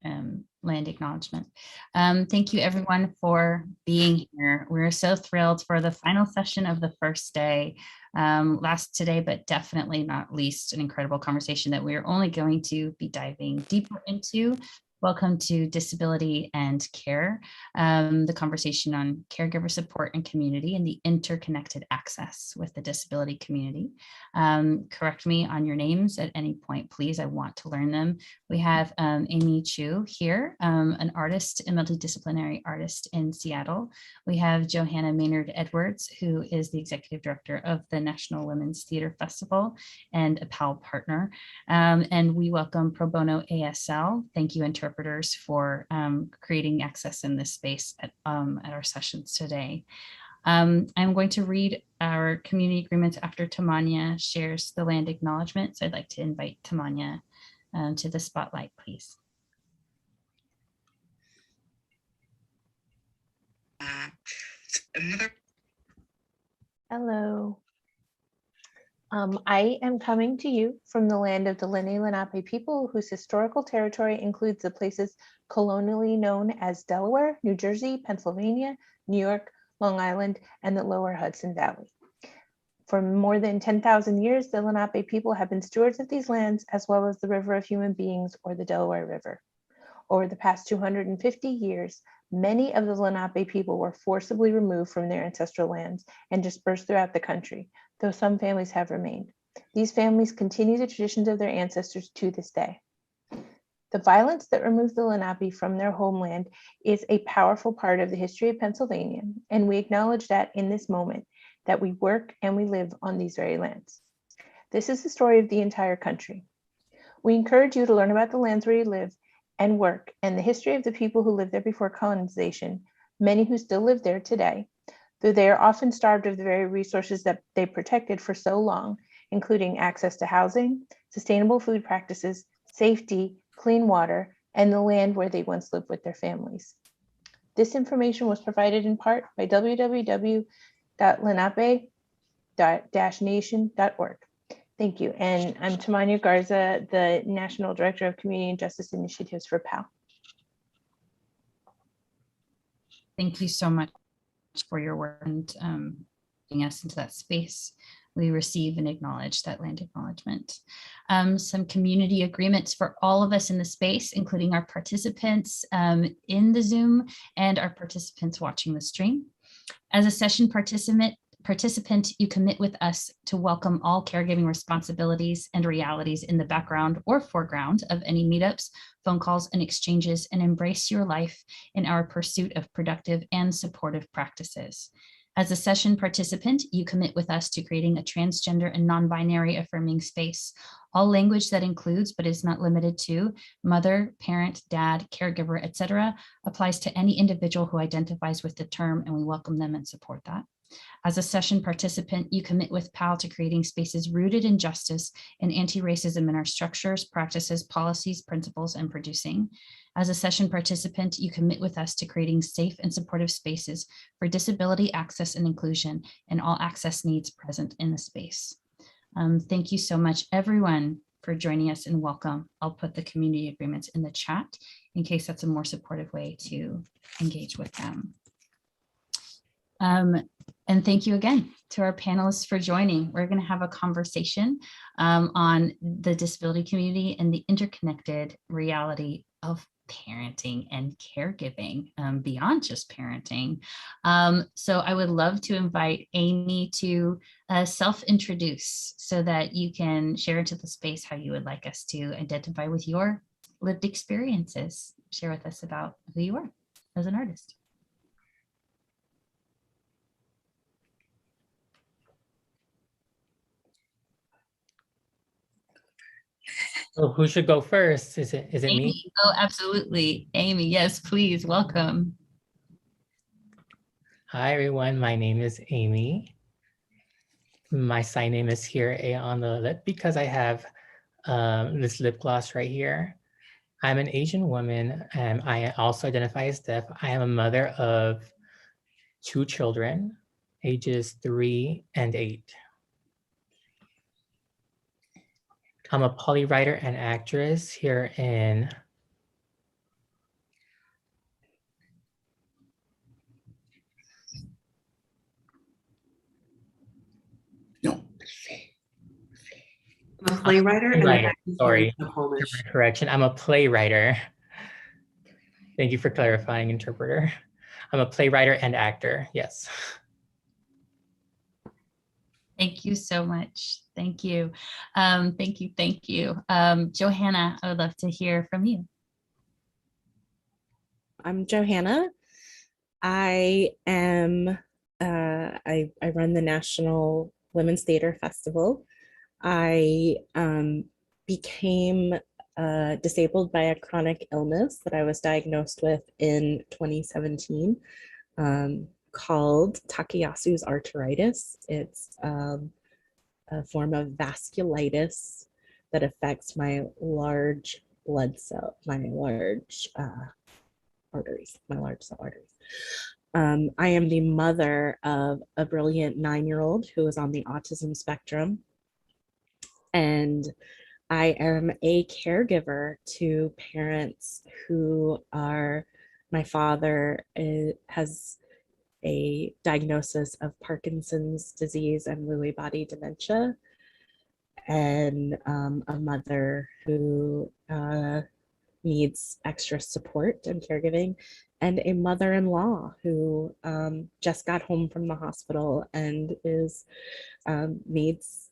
land acknowledgement. Thank you everyone for being here. We're so thrilled for the final session of the first day. Last today, but definitely not least, an incredible conversation that we're only going to be diving deeper into. Welcome to Disability and Care, the conversation on caregiver support and community and the interconnected access with the disability community. Correct me on your names at any point, please. I want to learn them. We have Amy Chu here, an artist, a multidisciplinary artist in Seattle. We have Johanna Maynard Edwards, who is the executive director of the National Women's Theater Festival and a PAAL partner. And we welcome Pro Bono ASL. Thank you, interpreters, for creating access in this space at our sessions today. I'm going to read our community agreements after Tamanya shares the land acknowledgement. So I'd like to invite Tamanya to the spotlight, please. Hello. I am coming to you from the land of the Lenni Lenape people, whose historical territory includes the places colonially known as Delaware, New Jersey, Pennsylvania, New York, Long Island, and the lower Hudson Valley. For more than 10,000 years, the Lenape people have been stewards of these lands, as well as the river of human beings, or the Delaware River. Over the past 250 years, many of the Lenape people were forcibly removed from their ancestral lands and dispersed throughout the country, though some families have remained. These families continue the traditions of their ancestors to this day. The violence that removed the Lenape from their homeland is a powerful part of the history of Pennsylvania, and we acknowledge that in this moment, that we work and we live on these very lands. This is the story of the entire country. We encourage you to learn about the lands where you live and work, and the history of the people who lived there before colonization, many who still live there today, though they are often starved of the very resources that they protected for so long, including access to housing, sustainable food practices, safety, clean water, and the land where they once lived with their families. This information was provided in part by www.lenape-nation.org. Thank you. And I'm Tamanya Garza, the National Director of Community and Justice Initiatives for PAAL. Thank you so much for your work and bringing us into that space. We receive and acknowledge that land acknowledgement. Some community agreements for all of us in the space, including our participants in the Zoom and our participants watching the stream. As a session participant, you commit with us to welcome all caregiving responsibilities and realities in the background or foreground of any meetups, phone calls, and exchanges, and embrace your life in our pursuit of productive and supportive practices. As a session participant, you commit with us to creating a transgender and non-binary affirming space. All language that includes, but is not limited to, mother, parent, dad, caregiver, etc., applies to any individual who identifies with the term, and we welcome them and support that. As a session participant, you commit with PAAL to creating spaces rooted in justice and anti-racism in our structures, practices, policies, principles, and producing. As a session participant, you commit with us to creating safe and supportive spaces for disability access and inclusion and all access needs present in the space. Thank you so much, everyone, for joining us, and welcome. I'll put the community agreements in the chat in case that's a more supportive way to engage with them. And thank you again to our panelists for joining. We're going to have a conversation on the disability community and the interconnected reality of parenting and caregiving beyond just parenting. So I would love to invite Amy to self-introduce so that you can share into the space how you would like us to identify with your lived experiences. Share with us about who you are as an artist. So who should go first? Is it Amy. me? Oh, absolutely. Amy, yes, please, welcome. Hi, everyone. My name is Amy. My sign name is here on the lip because I have this lip gloss right here. I'm an Asian woman, and I also identify as deaf. I am a mother of 2 children, ages 3 and 8. I'm a polywriter and actress here in I'm a playwright and an Writer, acting sorry, in Polish. correction. I'm a playwright. Thank you for clarifying, interpreter. I'm a playwright and actor, yes. Thank you so much. Thank you. Thank you. Thank you. Johanna, I would love to hear from you. I'm Johanna. I am, I run the National Women's Theater Festival. I became disabled by a chronic illness that I was diagnosed with in 2017 called Takayasu's arteritis. It's a form of vasculitis that affects my large blood cell, my large arteries, my large cell arteries. I am the mother of a brilliant 9-year-old who is on the autism spectrum. And I am a caregiver to parents who are, my father has a diagnosis of Parkinson's disease and Lewy body dementia, and a mother who needs extra support and caregiving, and a mother-in-law who just got home from the hospital and is needs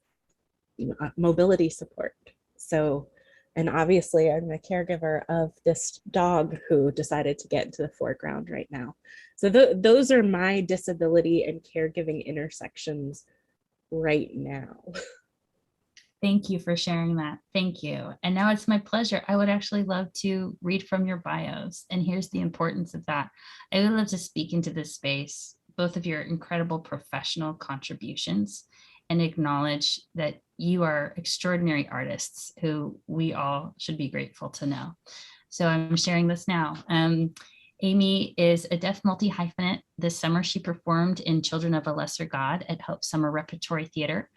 mobility support. So, and obviously I'm a caregiver of this dog who decided to get into the foreground right now. So those are my disability and caregiving intersections right now. Thank you for sharing that. Thank you. And now it's my pleasure. I would actually love to read from your bios. And here's the importance of that. I would love to speak into this space, both of your incredible professional contributions, and acknowledge that you are extraordinary artists who we all should be grateful to know. So I'm sharing this now. Amy is a deaf multi-hyphenate. This summer, she performed in Children of a Lesser God at Hope Summer Repertory Theater.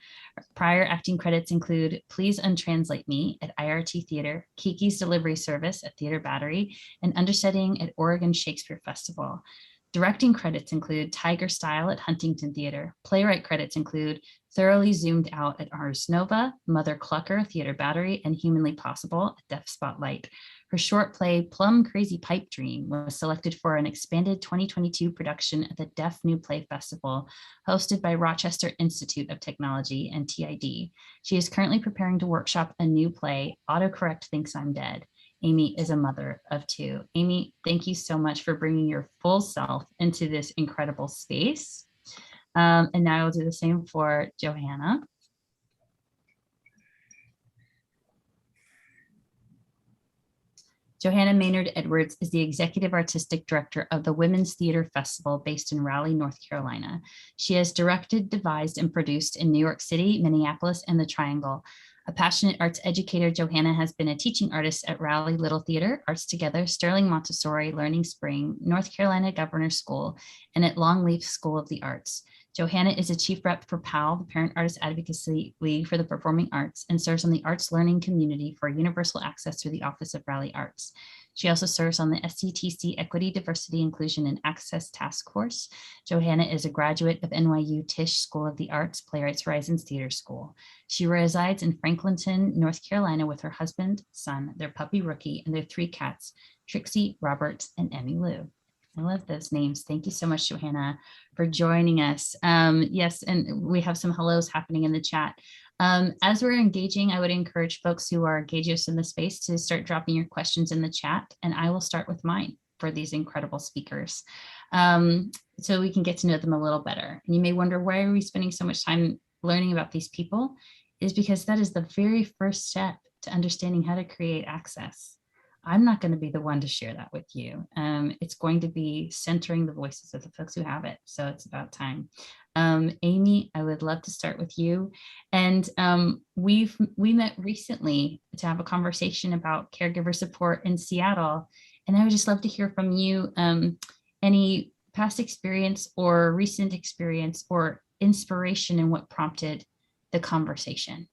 Prior acting credits include Please Untranslate Me at IRT Theater, Kiki's Delivery Service at Theater Battery, and understudying at Oregon Shakespeare Festival. Directing credits include Tiger Style at Huntington Theater. Playwright credits include Thoroughly Zoomed Out at Ars Nova, Mother Clucker, Theater Battery, and Humanly Possible at Deaf Spotlight. Her short play, Plum Crazy Pipe Dream, was selected for an expanded 2022 production at the Deaf New Play Festival, hosted by Rochester Institute of Technology and TID. She is currently preparing to workshop a new play, Autocorrect Thinks I'm Dead. Amy is a mother of 2. Amy, thank you so much for bringing your full self into this incredible space. And now I'll do the same for Johanna. Johanna Maynard Edwards is the Executive Artistic Director of the Women's Theater Festival based in Raleigh, North Carolina. She has directed, devised, and produced in New York City, Minneapolis, and the Triangle. A passionate arts educator, Johanna has been a teaching artist at Raleigh Little Theater, Arts Together, Sterling Montessori, Learning Spring, North Carolina Governor's School, and at Longleaf School of the Arts. Johanna is a chief rep for PAAL, the Parent Artist Advocacy League for the Performing Arts, and serves on the arts learning community for universal access through the Office of Raleigh Arts. She also serves on the SCTC Equity, Diversity, Inclusion, and Access Task Force. Johanna is a graduate of NYU Tisch School of the Arts, Playwrights Horizons Theater School. She resides in Franklinton, North Carolina with her husband, son, their puppy Rookie, and their 3 cats, Trixie, Robert, and Emmy Lou. I love those names. Thank you so much, Johanna, for joining us. Yes, and we have some hellos happening in the chat. As we're engaging, I would encourage folks who are engaging us in the space to start dropping your questions in the chat, and I will start with mine for these incredible speakers, so we can get to know them a little better. And you may wonder, why are we spending so much time learning about these people? Is because that is the very first step to understanding how to create access. I'm not going to be the one to share that with you. It's going to be centering the voices of the folks who have it. So it's about time. Amy, I would love to start with you. And we met recently to have a conversation about caregiver support in Seattle. And I would just love to hear from you any past experience or recent experience or inspiration in what prompted the conversation.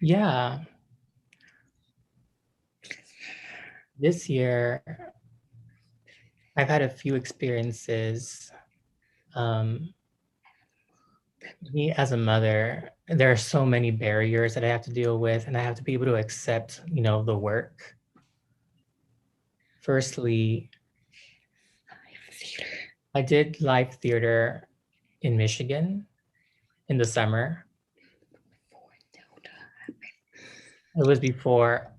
Yeah. This year, I've had a few experiences Me as a mother, there are so many barriers that I have to deal with, and I have to be able to accept, the work. Firstly, I did live theater in Michigan in the summer. It was before,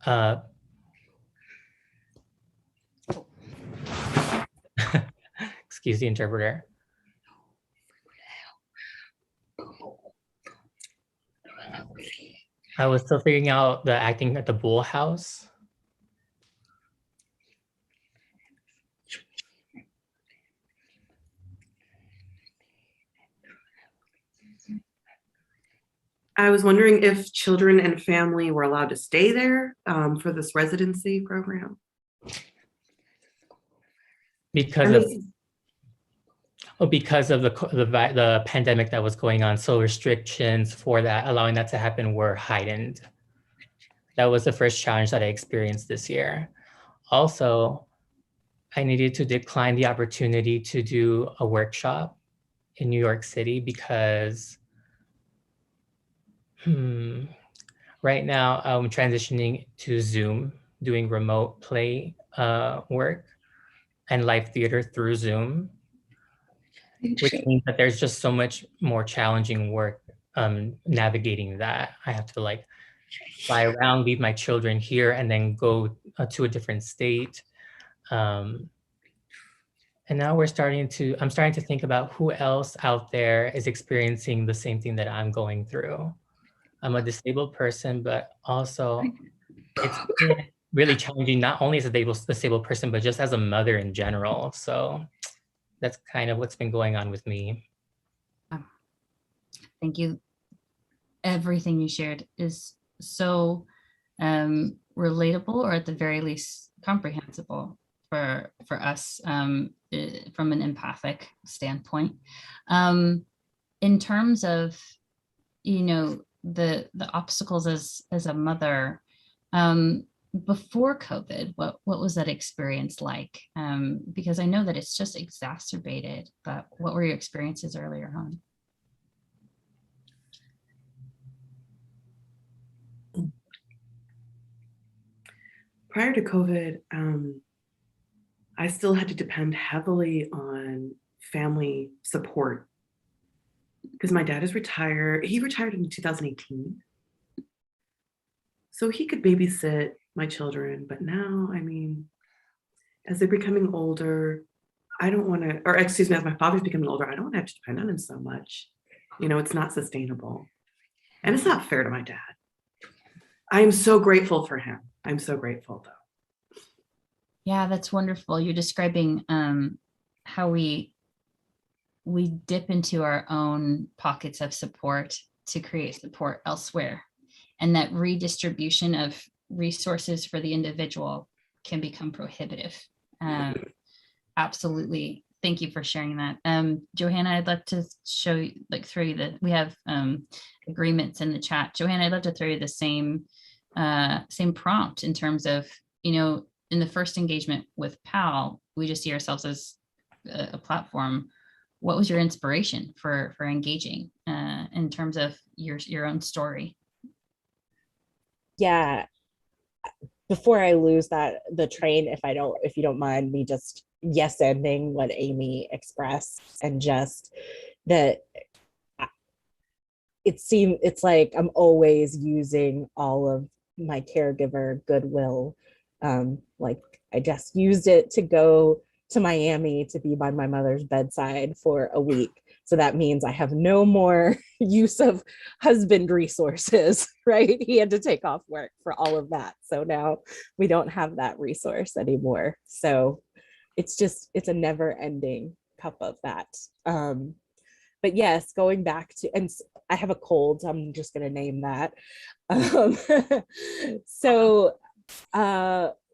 excuse the interpreter. I was still figuring out the acting at the Bull House. I was wondering if children and family were allowed to stay there for this residency program. Because of the pandemic that was going on, so restrictions for that, allowing that to happen, were heightened. That was the first challenge that I experienced this year. Also, I needed to decline the opportunity to do a workshop in New York City because right now I'm transitioning to Zoom, doing remote play work and live theater through Zoom, which means that there's just so much more challenging work navigating that. I have to fly around, leave my children here, and then go to a different state. And now I'm starting to think about who else out there is experiencing the same thing that I'm going through. I'm a disabled person, but also it's really challenging, not only as a disabled person, but just as a mother in general. So that's kind of what's been going on with me. Thank you. Everything you shared is so relatable, or at the very least comprehensible for us from an empathic standpoint. In terms of, the obstacles as a mother, before COVID, what was that experience like? Because I know that it's just exacerbated, but what were your experiences earlier on? Prior to COVID, I still had to depend heavily on family support because my dad is retired. He retired in 2018. So he could babysit my children. But now, as they're becoming older, I don't want to, or excuse me, as my father's becoming older, I don't want to have to depend on him so much. It's not sustainable. And it's not fair to my dad. I am so grateful for him. I'm so grateful, though. Yeah, that's wonderful. You're describing how we dip into our own pockets of support to create support elsewhere, and that redistribution of resources for the individual can become prohibitive. Absolutely. Thank you for sharing that. Johanna, I'd love to show you, throw you we have agreements in the chat. Johanna, I'd love to throw you the same prompt in terms of, in the first engagement with PAAL, we just see ourselves as a platform. What was your inspiration for engaging in terms of your own story? Yeah, before I lose the train, if you don't mind me just yes-ending what Amy expressed, and just that it's like I'm always using all of my caregiver goodwill. I just used it to go to Miami to be by my mother's bedside for a week. So that means I have no more use of husband resources, right? He had to take off work for all of that. So now we don't have that resource anymore. So it's a never ending cup of that. But yes, going back to, and I have a cold, so I'm just going to name that.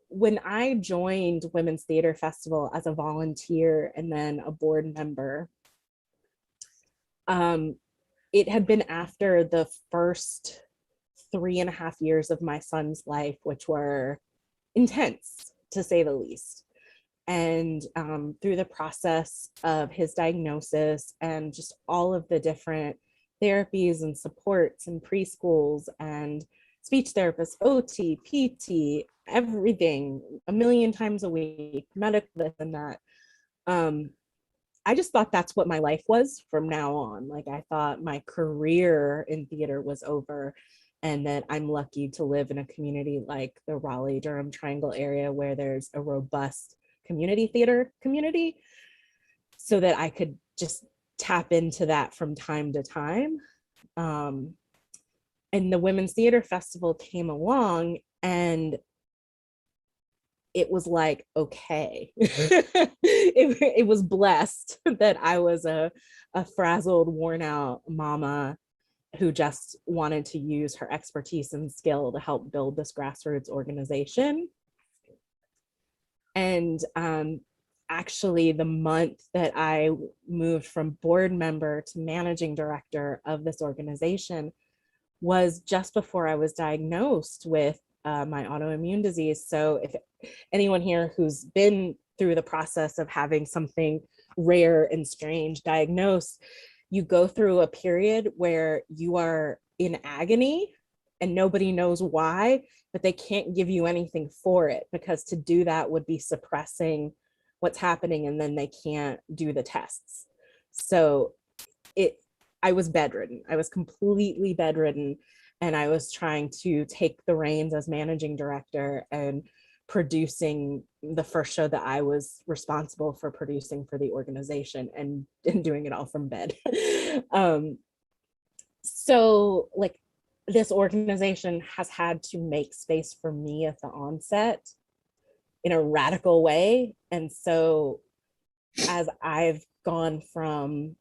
When I joined Women's Theater Festival as a volunteer and then a board member, it had been after the first 3.5 years of my son's life, which were intense, to say the least. And through the process of his diagnosis and just all of the different therapies and supports and preschools and speech therapists, OT, PT, everything, a million times a week, medical, this and that. I just thought that's what my life was from now on. Like, I thought my career in theater was over, and that I'm lucky to live in a community like the Raleigh-Durham Triangle area where there's a robust community theater community, so that I could just tap into that from time to time. And the Women's Theater Festival came along, and it was like, okay, it was blessed that I was a frazzled, worn out mama who just wanted to use her expertise and skill to help build this grassroots organization. And actually, the month that I moved from board member to managing director of this organization was just before I was diagnosed with my autoimmune disease. So if anyone here who's been through the process of having something rare and strange diagnosed, you go through a period where you are in agony and nobody knows why, but they can't give you anything for it, because to do that would be suppressing what's happening, and then they can't do the tests. So I was bedridden. I was completely bedridden, and I was trying to take the reins as managing director and producing the first show that I was responsible for producing for the organization, and doing it all from bed. So like, this organization has had to make space for me at the onset in a radical way. And so as I've gone from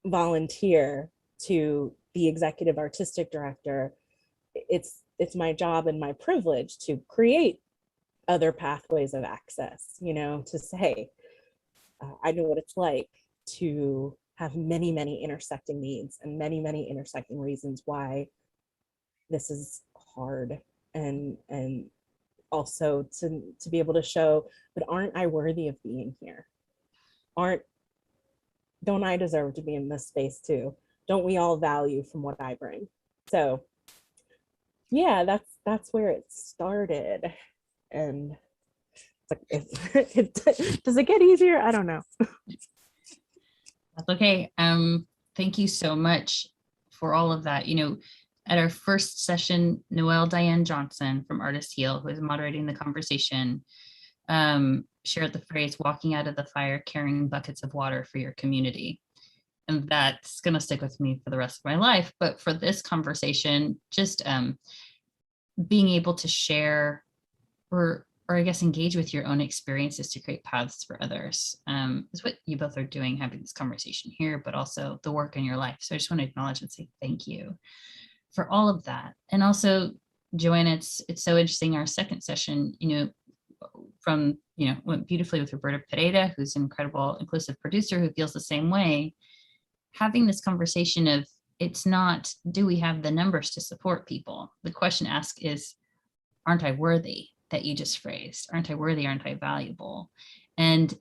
volunteer to the executive artistic director, it's my job and my privilege to create other pathways of access, you know, to say, I know what it's like to have many, many intersecting needs and many, many intersecting reasons why this is hard, and also to be able to show, but aren't I worthy of being here? Don't I deserve to be in this space too? Don't we all value from what I bring? So yeah, that's where it started. And does it get easier? I don't know. That's okay. Thank you so much for all of that. You know, at our first session, Noelle Diane Johnson from Artist Heal, who is moderating the conversation, shared the phrase, walking out of the fire, carrying buckets of water for your community. And that's going to stick with me for the rest of my life. But for this conversation, just being able to share or I guess engage with your own experiences to create paths for others is what you both are doing, having this conversation here, but also the work in your life. So I just want to acknowledge and say thank you for all of that. And also, Joanna, it's so interesting. Our second session, you know, went beautifully with Roberta Pereira, who's an incredible inclusive producer who feels the same way. Having this conversation of, it's not, do we have the numbers to support people? The question asked is, aren't I worthy? That you just phrased, aren't I worthy? Aren't I valuable? And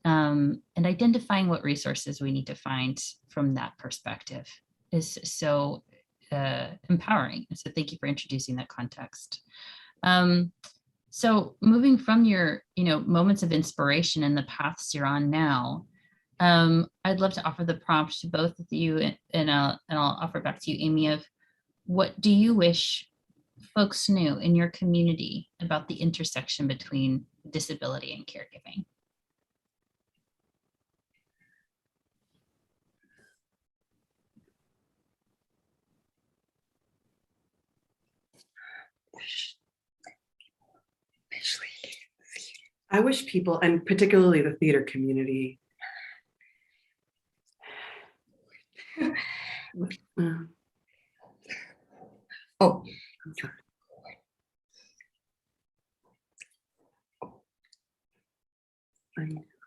identifying what resources we need to find from that perspective is so empowering. And so thank you for introducing that context. So moving from your, moments of inspiration and the paths you're on now, I'd love to offer the prompt to both of you, and I'll offer it back to you, Amy, of what do you wish folks knew in your community about the intersection between disability and caregiving? I wish people, and particularly the theater community,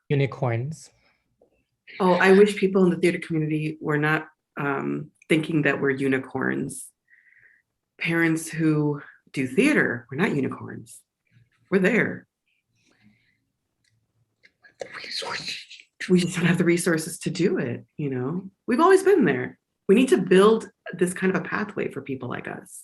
Unicorns. Oh, I wish people in the theater community were not thinking that we're unicorns. Parents who do theater, we're not unicorns. We're there. We just don't have the resources to do it, We've always been there. We need to build this kind of a pathway for people like us.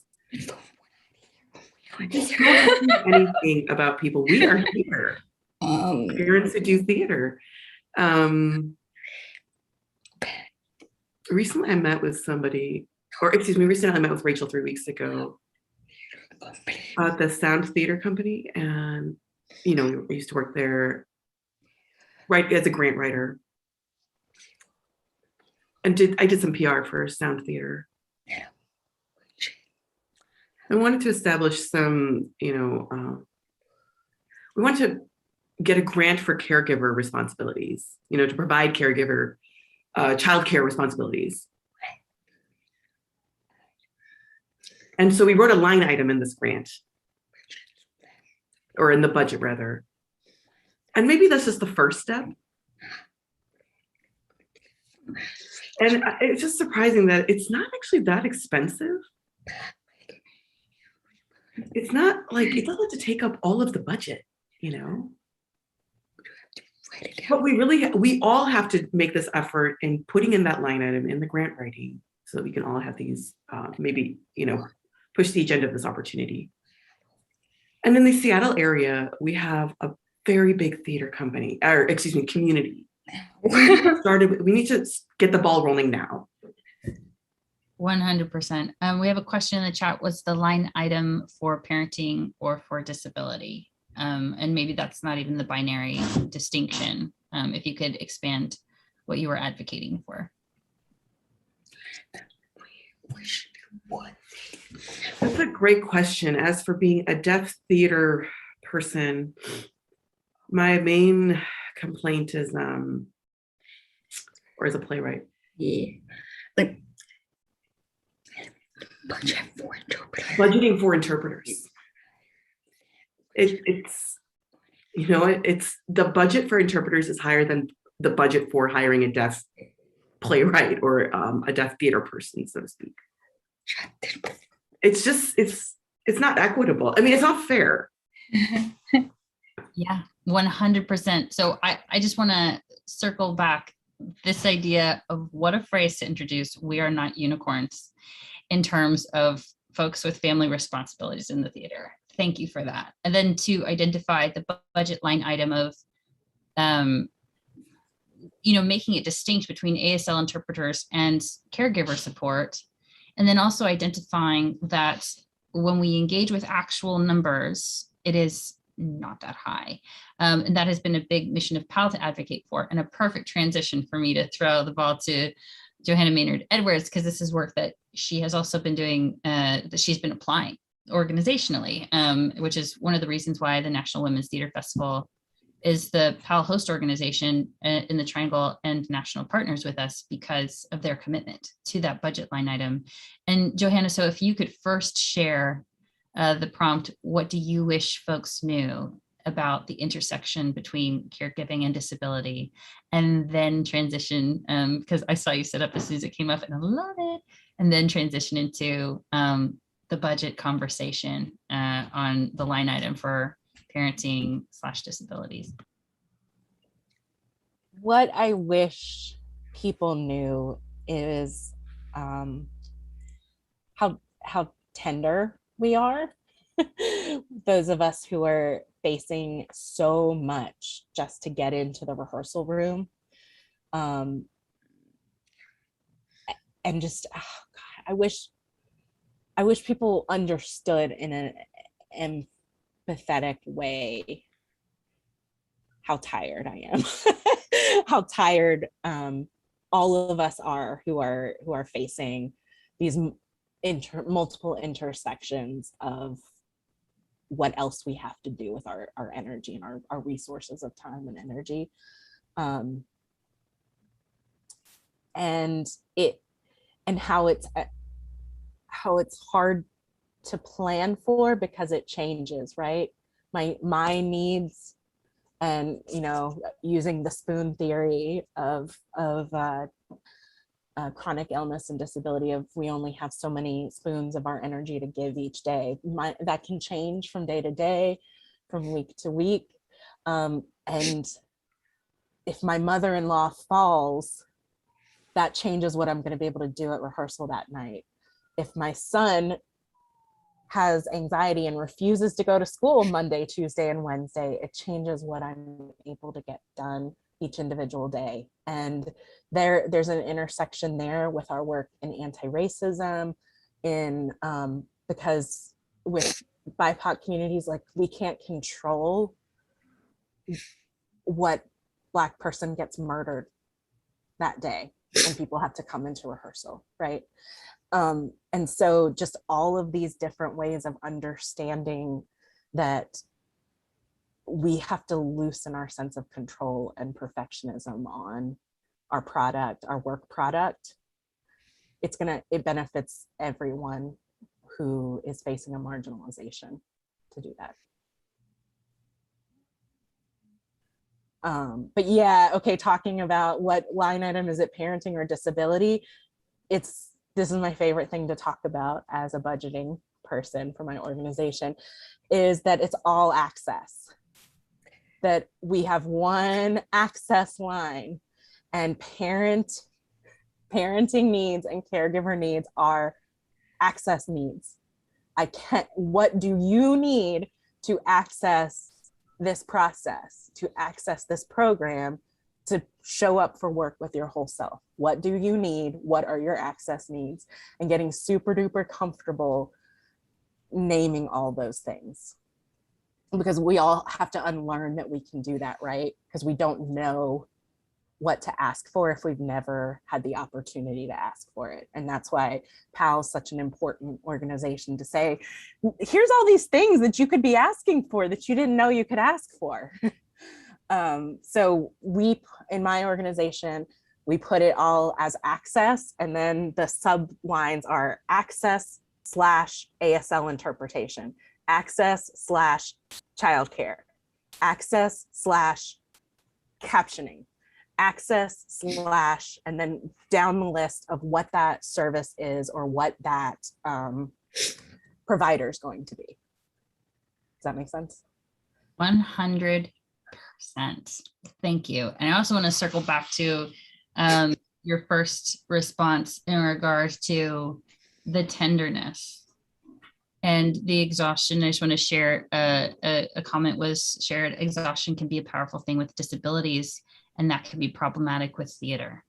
I just don't know anything about people. We are here. Parents who do theater. Recently I met with somebody, recently I met with Rachel 3 weeks ago at the Sound Theater Company. And, you know, we used to work there, right, as a grant writer. And I did some PR for Sound Theater. I wanted to establish some, you know, we want to get a grant for caregiver responsibilities, you know, to provide caregiver, childcare responsibilities. And so we wrote a line item in this grant, or in the budget rather. And maybe that's just the first step. And it's just surprising that it's not actually that expensive. It's not like, it doesn't have to take up all of the budget, you know? But we all have to make this effort in putting in that line item in the grant writing so that we can all have these, maybe, you know, push the agenda of this opportunity. And in the Seattle area, we have a very big theater company, or excuse me, community. We need to get the ball rolling now. 100%. We have a question in the chat. What's the line item for parenting or for disability? And maybe that's not even the binary distinction. If you could expand what you were advocating for. That's a great question. As for being a deaf theater person, my main complaint is, or as a playwright, budgeting for interpreters. It's, you know, it's the budget for interpreters is higher than the budget for hiring a deaf playwright or a deaf theater person, so to speak. It's just, it's not equitable. I mean, it's not fair. Yeah, 100%. So I just want to circle back this idea of what a phrase to introduce. We are not unicorns in terms of folks with family responsibilities in the theater. Thank you for that. And then to identify the budget line item of, you know, making it distinct between ASL interpreters and caregiver support. And then also identifying that when we engage with actual numbers, it is not that high. And that has been a big mission of PAAL to advocate for, and a perfect transition for me to throw the ball to Johanna Maynard Edwards, because this is work that she has also been doing, that she's been applying organizationally, which is one of the reasons why the National Women's Theater Festival is the PAAL host organization in the Triangle and national partners with us because of their commitment to that budget line item. And Johanna, so if you could first share the prompt, what do you wish folks knew about the intersection between caregiving and disability, and then transition, because I saw you set up as soon as it came up and I love it, and then transition into the budget conversation on the line item for parenting/disabilities. What I wish people knew is how tender we are. Those of us who are facing so much just to get into the rehearsal room, and just, oh God, I wish people understood in an empathetic way how tired I am, how tired all of us are who are facing these multiple intersections of what else we have to do with our energy and our resources of time and energy. And how it's hard to plan for because it changes, right? My needs, and, you know, using the spoon theory of chronic illness and disability, of we only have so many spoons of our energy to give each day. That can change from day to day, from week to week. And if my mother-in-law falls that changes what I'm going to be able to do at rehearsal that night. If my son has anxiety and refuses to go to school Monday, Tuesday, and Wednesday, it changes what I'm able to get done each individual day. And there's an intersection there with our work in anti-racism, because with BIPOC communities, like, we can't control what Black person gets murdered that day, and people have to come into rehearsal, right? And so just all of these different ways of understanding that we have to loosen our sense of control and perfectionism on our product, our work product. It benefits everyone who is facing a marginalization to do that. But yeah, okay, talking about what line item is it, parenting or disability? This is my favorite thing to talk about as a budgeting person for my organization, is that it's all access. That we have one access line, and parenting needs and caregiver needs are access needs. What do you need to access this process, to access this program, to show up for work with your whole self? What do you need? What are your access needs? And getting super duper comfortable naming all those things. Because we all have to unlearn that we can do that, right? Because we don't know what to ask for if we've never had the opportunity to ask for it. And that's why PAAL is such an important organization to say, here's all these things that you could be asking for that you didn't know you could ask for. So we, in my organization, we put it all as access, and then the sublines are access / ASL interpretation, access / childcare, access / captioning, access / and then down the list of what that service is or what that provider is going to be. Does that make sense? 100%. Thank you. And I also want to circle back to your first response in regards to the tenderness and the exhaustion. I just want to share a comment was shared. Exhaustion can be a powerful thing with disabilities, and that can be problematic with theater.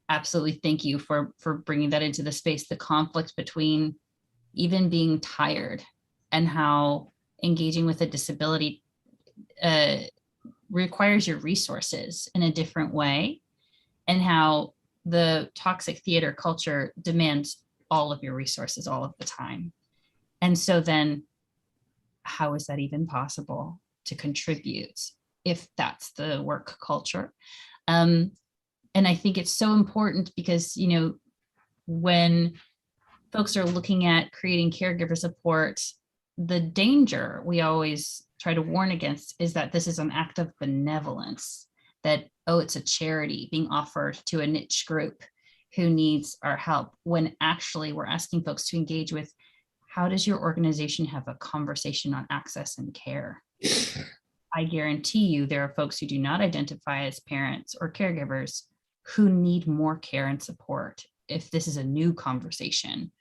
Absolutely. Thank you for bringing that into the space. The conflict between even being tired and how engaging with a disability requires your resources in a different way, and how the toxic theater culture demands all of your resources all of the time. And so then how is that even possible to contribute if that's the work culture? And I think it's so important because, you know, when folks are looking at creating caregiver support, the danger we always try to warn against is that this is an act of benevolence, that, oh, it's a charity being offered to a niche group who needs our help, when actually we're asking folks to engage with, how does your organization have a conversation on access and care? I guarantee you there are folks who do not identify as parents or caregivers who need more care and support if this is a new conversation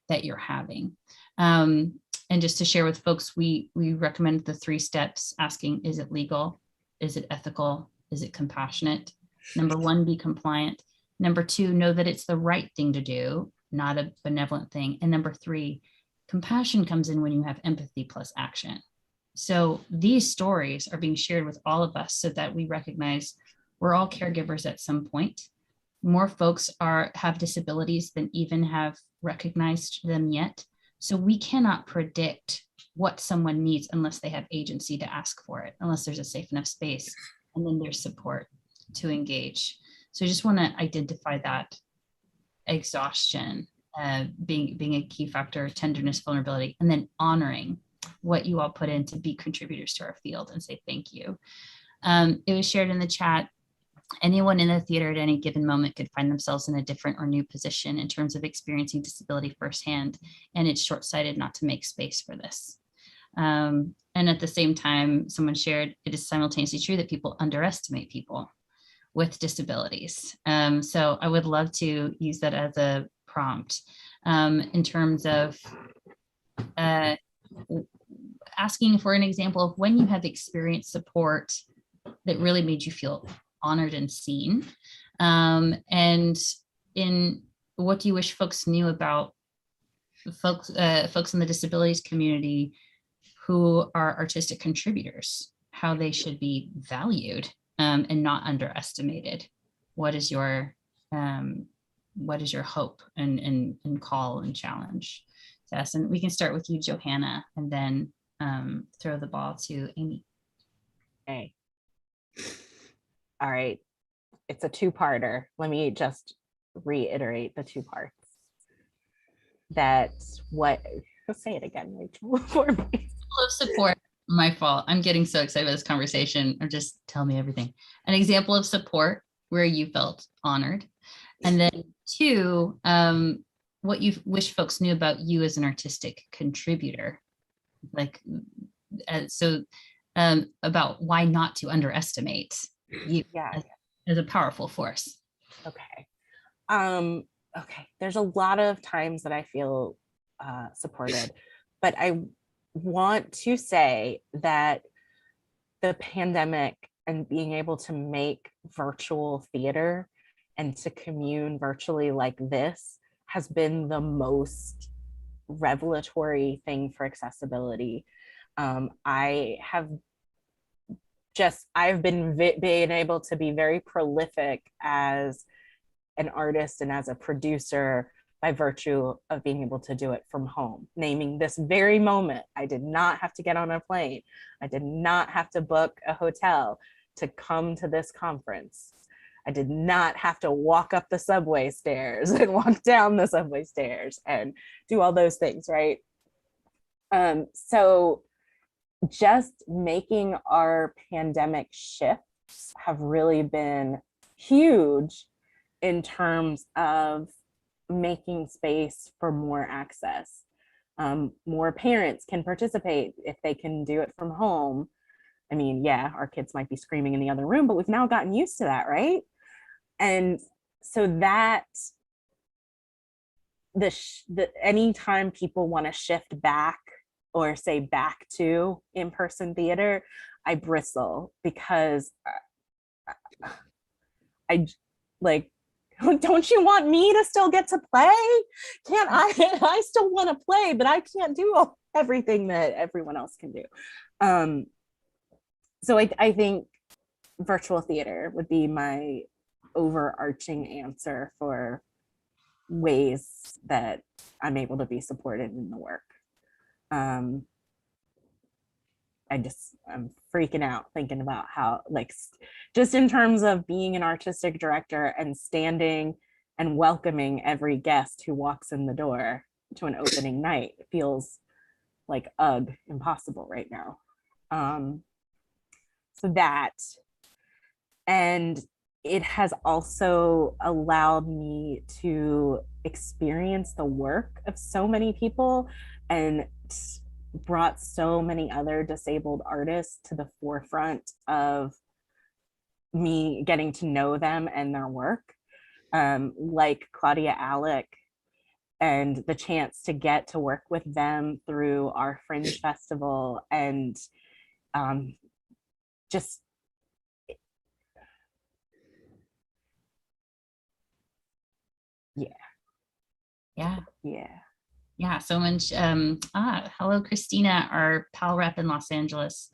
that you're having. And just to share with folks, we recommend the 3 steps: asking, is it legal? Is it ethical? Is it compassionate? Number 1, be compliant. Number 2, know that it's the right thing to do, not a benevolent thing. And number 3, compassion comes in when you have empathy plus action. So these stories are being shared with all of us so that we recognize we're all caregivers at some point. More folks have disabilities than even have recognized them yet. So we cannot predict what someone needs unless they have agency to ask for it, unless there's a safe enough space, and then there's support to engage. So I just want to identify that exhaustion being a key factor, tenderness, vulnerability, and then honoring what you all put in to be contributors to our field and say thank you. It was shared in the chat. Anyone in the theater at any given moment could find themselves in a different or new position in terms of experiencing disability firsthand, and it's short-sighted not to make space for this. And at the same time, someone shared, it is simultaneously true that people underestimate people. with disabilities. So I would love to use that as a prompt in terms of asking for an example of when you have experienced support that really made you feel honored and seen. And in what do you wish folks knew about folks in the disabilities community who are artistic contributors, how they should be valued and not underestimated? What is your hope and call and challenge to us? And we can start with you, Johanna, and then throw the ball to Amy. Okay. All right. It's a two-parter. Let me just reiterate the two parts. That's what, say it again, Rachel, for me. Of support. My fault. I'm getting so excited about this conversation. Or just tell me everything. An example of support where you felt honored. And then two, what you wish folks knew about you as an artistic contributor. Like, about why not to underestimate you as a powerful force. Okay. Okay. There's a lot of times that I feel supported, but I want to say that the pandemic and being able to make virtual theater and to commune virtually like this has been the most revelatory thing for accessibility. I've been being able to be very prolific as an artist and as a producer by virtue of being able to do it from home. Naming this very moment, I did not have to get on a plane. I did not have to book a hotel to come to this conference. I did not have to walk up the subway stairs and walk down the subway stairs and do all those things, right? So just making our pandemic shifts have really been huge in terms of making space for more access. More parents can participate if they can do it from home. I mean, yeah, our kids might be screaming in the other room, but we've now gotten used to that, right? And so that anytime people want to shift back or say back to in-person theater, I bristle because I like, don't you want me to still get to play? Can't I still want to play, but I can't do everything that everyone else can do. So I think virtual theater would be my overarching answer for ways that I'm able to be supported in the work. I'm freaking out thinking about how, like, just in terms of being an artistic director and standing and welcoming every guest who walks in the door to an opening night, it feels like impossible right now. So that, and it has also allowed me to experience the work of so many people and brought so many other disabled artists to the forefront of me getting to know them and their work, like Claudia Alec, and the chance to get to work with them through our Fringe Festival, and just Yeah, so much. Hello, Christina, our PAAL rep in Los Angeles,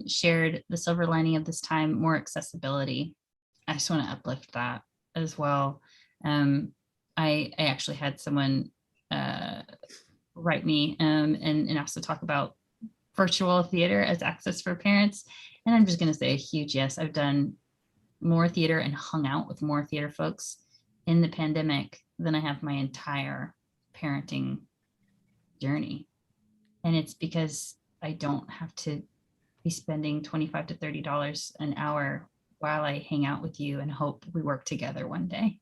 shared the silver lining of this time, more accessibility. I just want to uplift that as well. I actually had someone write me and ask to talk about virtual theater as access for parents. And I'm just going to say a huge yes. I've done more theater and hung out with more theater folks in the pandemic than I have my entire parenting journey. And it's because I don't have to be spending $25 to $30 an hour while I hang out with you and hope we work together one day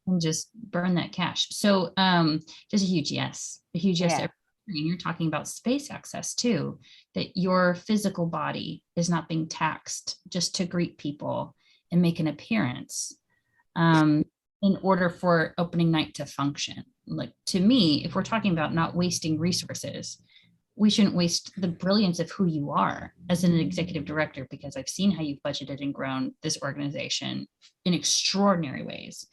and just burn that cash. So just a huge yes to everything. And you're talking about space access too, that your physical body is not being taxed just to greet people and make an appearance in order for opening night to function. Like, to me, if we're talking about not wasting resources, we shouldn't waste the brilliance of who you are as an executive director, because I've seen how you've budgeted and grown this organization in extraordinary ways.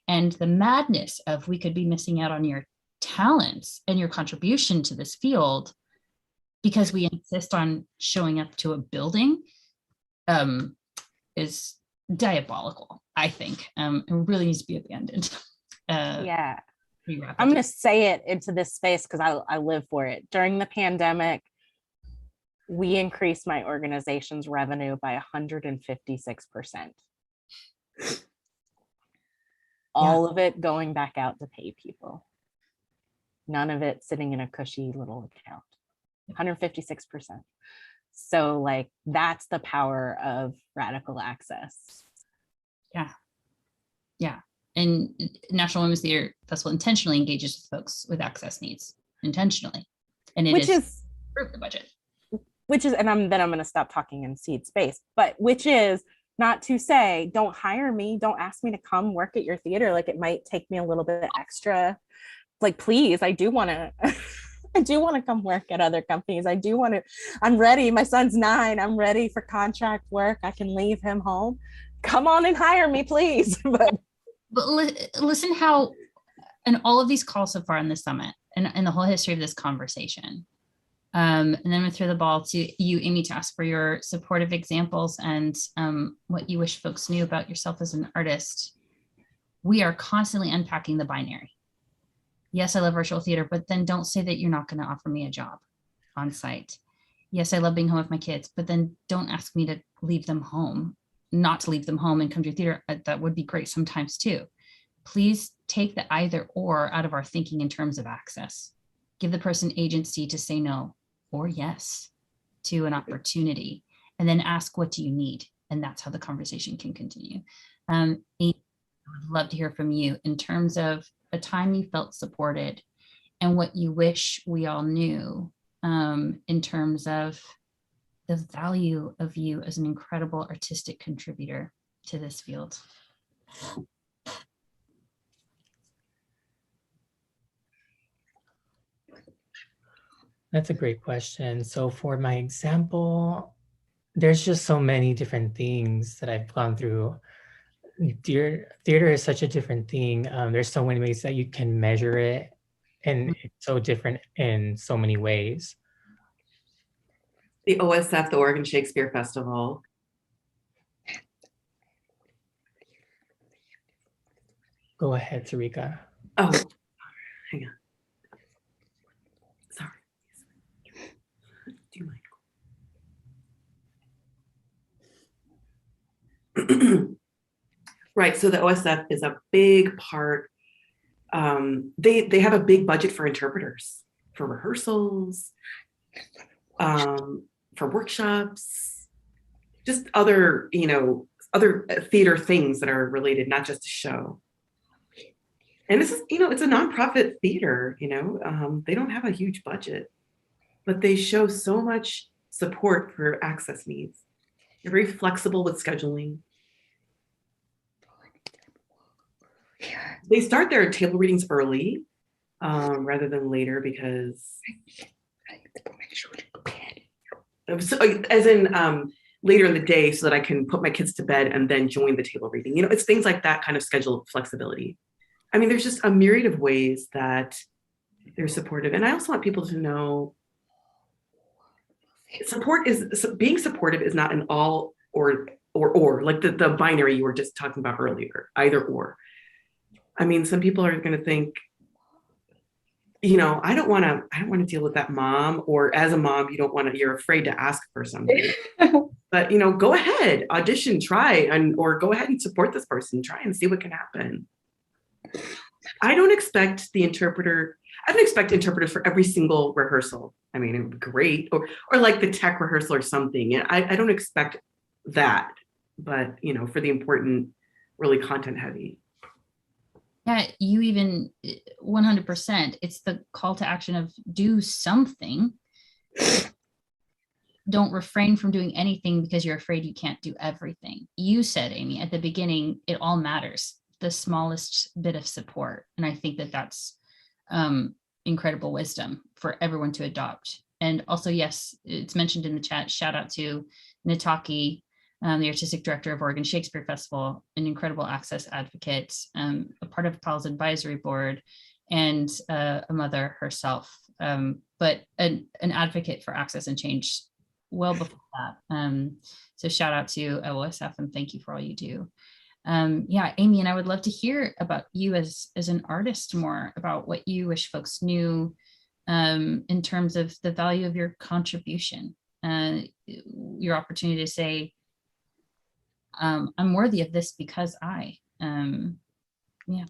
And the madness of we could be missing out on your talents and your contribution to this field because we insist on showing up to a building is diabolical, I think. It really needs to be abandoned. Yeah. pretty rapidly. I'm going to say it into this space because I live for it. During the pandemic, we increased my organization's revenue by 156%. All of it going back out to pay people. None of it sitting in a cushy little account. 156%. So like, that's the power of radical access. Yeah. Yeah. And National Women's Theater Festival intentionally engages with folks with access needs, intentionally. And it Which is approved the budget. Which is, and I'm going to stop talking in seed space, but which is not to say, don't hire me, don't ask me to come work at your theater. Like, it might take me a little bit extra. Like, please, I do want to, I do want to come work at other companies. I do want to, I'm ready. My son's 9. I'm ready for contract work. I can leave him home. Come on and hire me, please. But listen how, in all of these calls so far in the summit and the whole history of this conversation, and then I'm going to throw the ball to you, Amy, to ask for your supportive examples and what you wish folks knew about yourself as an artist. We are constantly unpacking the binary. Yes, I love virtual theater, but then don't say that you're not going to offer me a job on site. Yes, I love being home with my kids, but then don't ask me to leave them home, not to leave them home and come to your theater. That would be great sometimes too. Please take the either or out of our thinking in terms of access. Give the person agency to say no or yes to an opportunity, and then ask, what do you need? And that's how the conversation can continue. Amy, I would love to hear from you in terms of a time you felt supported and what you wish we all knew in terms of the value of you as an incredible artistic contributor to this field. That's a great question. So for my example, there's just so many different things that I've gone through. Theater is such a different thing. There's so many ways that you can measure it, and it's so different in so many ways. The OSF, the Oregon Shakespeare Festival. Go ahead, Sarika. Oh, hang on. Sorry. Do you mind? Right, so the OSF is a big part. They have a big budget for interpreters, for rehearsals, for workshops, just other, other theater things that are related, not just a show. And this is, it's a nonprofit theater, they don't have a huge budget, but they show so much support for access needs. They're very flexible with scheduling. They start their table readings early rather than later because, as in later in the day, so that I can put my kids to bed and then join the table reading. It's things like that kind of schedule flexibility. I mean, there's just a myriad of ways that they're supportive. And I also want people to know being supportive is not an all or like the binary you were just talking about earlier, either or. I mean, some people are going to think, I don't want to deal with that mom, or as a mom, you're afraid to ask for something. But, go ahead, audition, try, or go ahead and support this person, try and see what can happen. I don't expect interpreters for every single rehearsal. I mean, it would be great, or like the tech rehearsal or something. And I don't expect that, but, for the important, really content heavy. Yeah, you even 100%. It's the call to action of do something. don't refrain from doing anything because you're afraid you can't do everything. You said, Amy, at the beginning, it all matters, the smallest bit of support. And I think that that's incredible wisdom for everyone to adopt. And also, yes, it's mentioned in the chat, shout out to Nataki, the artistic director of Oregon Shakespeare Festival, an incredible access advocate, a part of PAAL's advisory board, and a mother herself, but an advocate for access and change well before that. So shout out to OSF and thank you for all you do. Yeah, Amy, and I would love to hear about you as an artist more, about what you wish folks knew in terms of the value of your contribution, your opportunity to say, I'm worthy of this because I, yeah.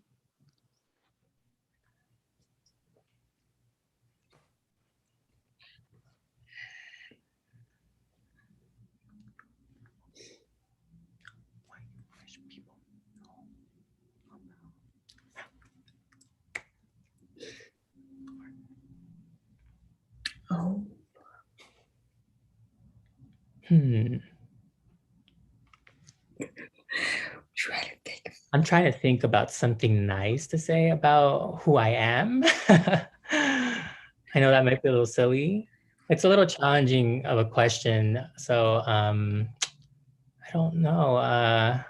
Oh. I'm trying to think about something nice to say about who I am. I know that might be a little silly. It's a little challenging of a question. So I don't know.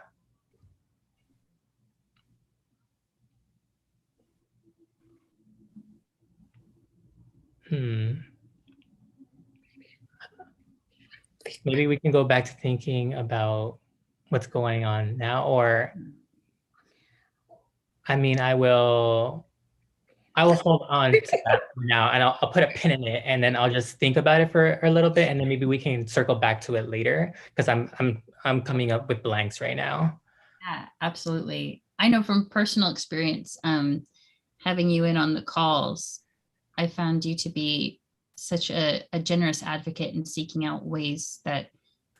Maybe we can go back to thinking about what's going on now, or I mean, I will hold on to that for now, and I'll put a pin in it, and then I'll just think about it for a little bit, and then maybe we can circle back to it later, because I'm coming up with blanks right now. Yeah, absolutely. I know from personal experience, having you in on the calls, I found you to be such a generous advocate in seeking out ways that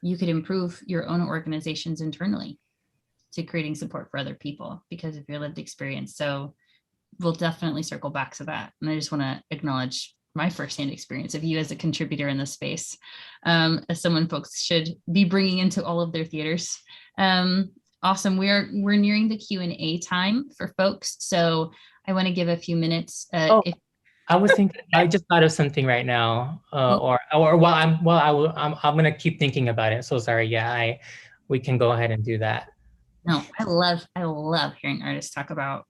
you could improve your own organizations internally to creating support for other people because of your lived experience. So we'll definitely circle back to that. And I just want to acknowledge my firsthand experience of you as a contributor in this space, as someone folks should be bringing into all of their theaters. Awesome. We're nearing the Q&A time for folks. So I want to give a few minutes. I was thinking, I just thought of something right now, or I'm gonna keep thinking about it. So sorry. Yeah, we can go ahead and do that. No, I love hearing artists talk about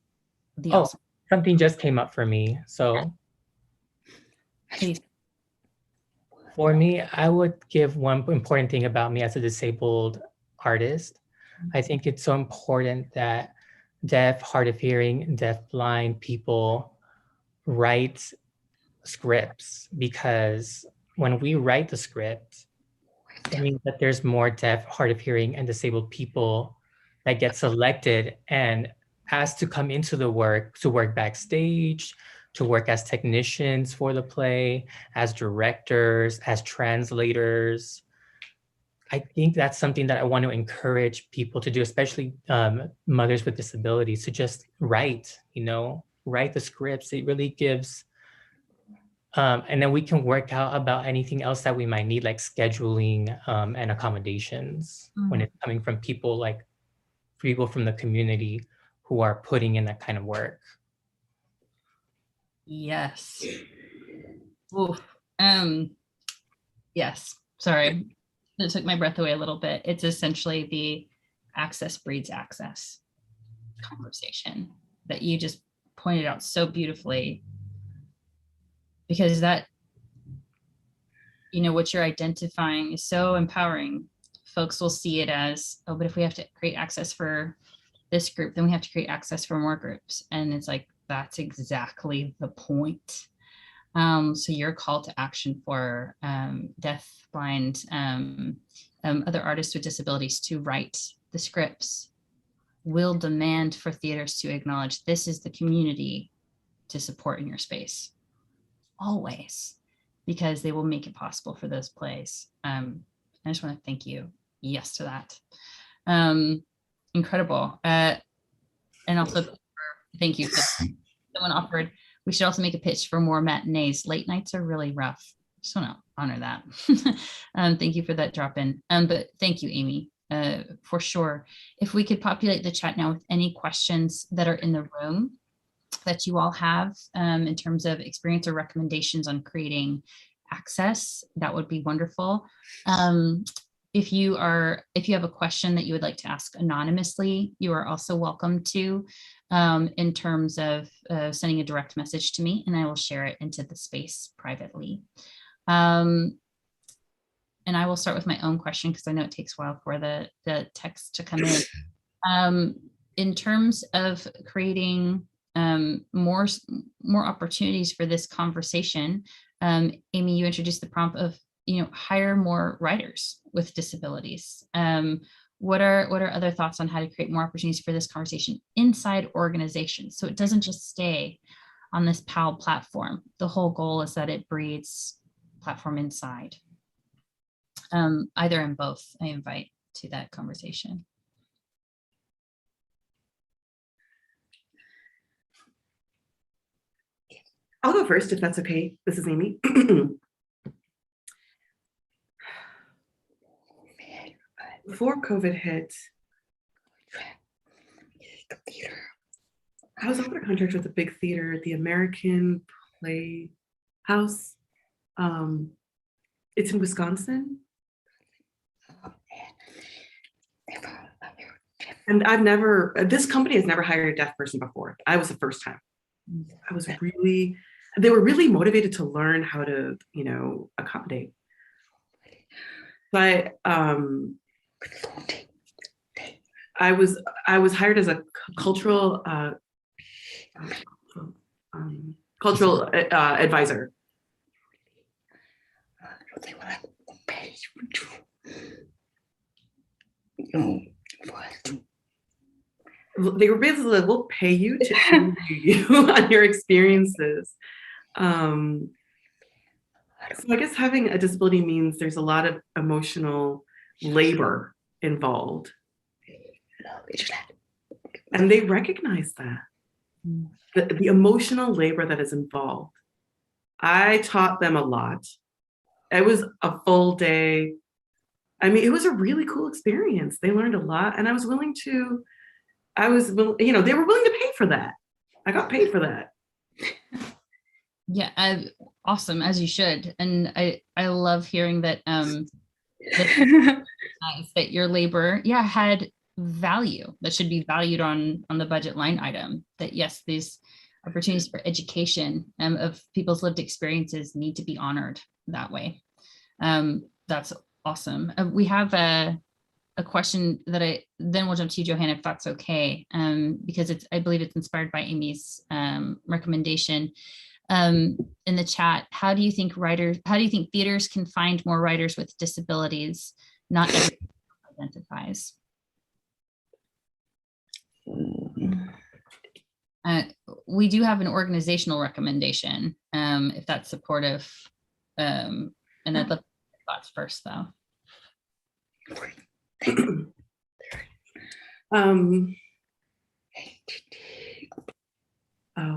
the awesome. Something just came up for me. So Please. For me, I would give one important thing about me as a disabled artist. I think it's so important that deaf, hard of hearing, deaf-blind people write scripts, because when we write the script, it means that there's more deaf, hard of hearing, and disabled people that get selected and asked to come into the work, to work backstage, to work as technicians for the play, as directors, as translators. I think that's something that I want to encourage people to do, especially mothers with disabilities, to just write, write the scripts. It really gives, and then we can work out about anything else that we might need, like scheduling and accommodations when it's coming from people from the community who are putting in that kind of work. Yes. Ooh. Yes. Sorry. It took my breath away a little bit. It's essentially the access breeds access conversation that you just pointed out so beautifully, because that, what you're identifying is so empowering. Folks will see it as, oh, but if we have to create access for this group, then we have to create access for more groups. And it's like, that's exactly the point. So your call to action for deaf, blind, other artists with disabilities to write the scripts will demand for theaters to acknowledge this is the community to support in your space, always, because they will make it possible for those plays. I just want to thank you. Yes to that. Incredible. And also thank you. Someone offered, we should also make a pitch for more matinees. Late nights are really rough. just want to honor that. Thank you for that drop in. But thank you, Amy, for sure. If we could populate the chat now with any questions that are in the room that you all have in terms of experience or recommendations on creating access, that would be wonderful. If you have a question that you would like to ask anonymously, you are also welcome to, in terms of sending a direct message to me, and I will share it into the space privately. And I will start with my own question because I know it takes a while for the text to come in. In terms of creating more opportunities for this conversation, Amy, you introduced the prompt of, hire more writers with disabilities. What are other thoughts on how to create more opportunities for this conversation inside organizations, so it doesn't just stay on this PAAL platform? The whole goal is that it breeds platform inside. Either and both, I invite to that conversation. I'll go first if that's okay. This is Amy. Before COVID hit, I was offered a contract with a big theater, the American Playhouse. It's in Wisconsin. And this company has never hired a deaf person before. I was the first time. They were really motivated to learn how to, accommodate. But I was hired as a cultural advisor. They were basically like, we'll pay you to interview you on your experiences. So I guess having a disability means there's a lot of emotional labor involved. And they recognize that, the emotional labor that is involved. I taught them a lot. It was a full day. I mean, it was a really cool experience. They learned a lot, and they were willing to pay for that. I got paid for that. Yeah, awesome, as you should. And I love hearing that that your labor, had value, that should be valued on the budget line item. That yes, these opportunities for education of people's lived experiences need to be honored that way. That's awesome. We have a question that then we'll jump to you, Johanna, if that's okay, because I believe it's inspired by Amy's recommendation in the chat. How do you think theaters can find more writers with disabilities? Not everyone identifies. We do have an organizational recommendation, if that's supportive. And I'd love thoughts first, though.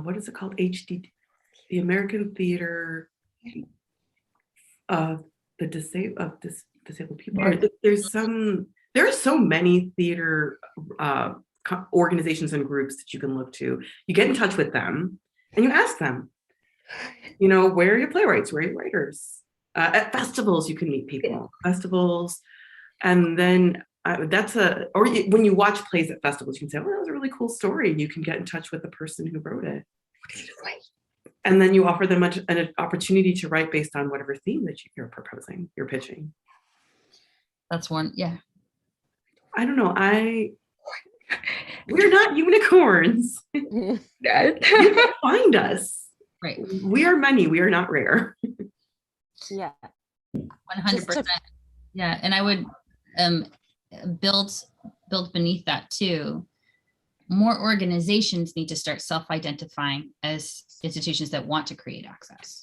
What is it called? HD, the American Theater of disabled people. There are so many theater organizations and groups that you can look to. You get in touch with them and you ask them, where are your playwrights? Where are your writers? At festivals, you can meet people. Festivals, and then when you watch plays at festivals, you can say, "Oh, that was a really cool story." And you can get in touch with the person who wrote it, and then you offer them an opportunity to write based on whatever theme that you're proposing, you're pitching. That's one, yeah. I don't know. We're not unicorns. You can find us. Right. We are many. We are not rare. Yeah. 100%. Yeah, and I would build beneath that too. More organizations need to start self-identifying as institutions that want to create access,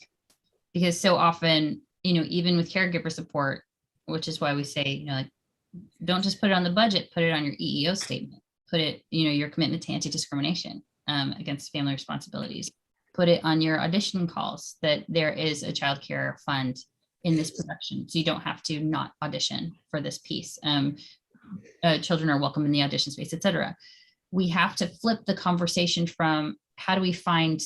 because so often, even with caregiver support, which is why we say, don't just put it on the budget, put it on your EEO statement, put it, your commitment to anti-discrimination against family responsibilities, put it on your audition calls that there is a child care fund in this production. So you don't have to not audition for this piece. Children are welcome in the audition space, etc. We have to flip the conversation from how do we find